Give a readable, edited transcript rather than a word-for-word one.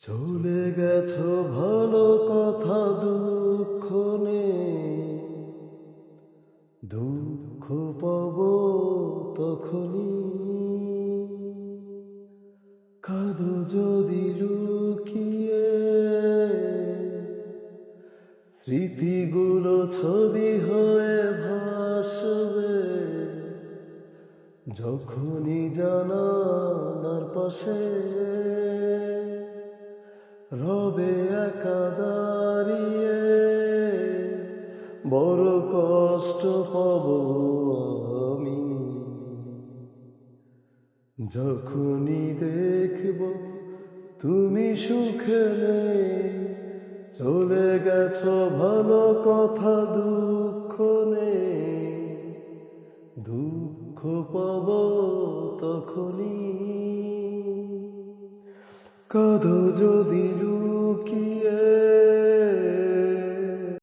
চলে গেছো ভালো কথা দুঃখ নেই, দুঃখ পাব তখনই। কাঁদো যদি লুকিয়ে, স্মৃতিগুলো ছবি হয়ে ভাসবে। যখনই জানালার পাশে রবে একা দাঁড়িয়ে, বড় কষ্ট পাব আমি। যখনই দেখব তুমি সুখে নেই, চলে গেছো ভালো কথা দুঃখ নেই, দুঃখ পাব তখনই। কাঁদো যদি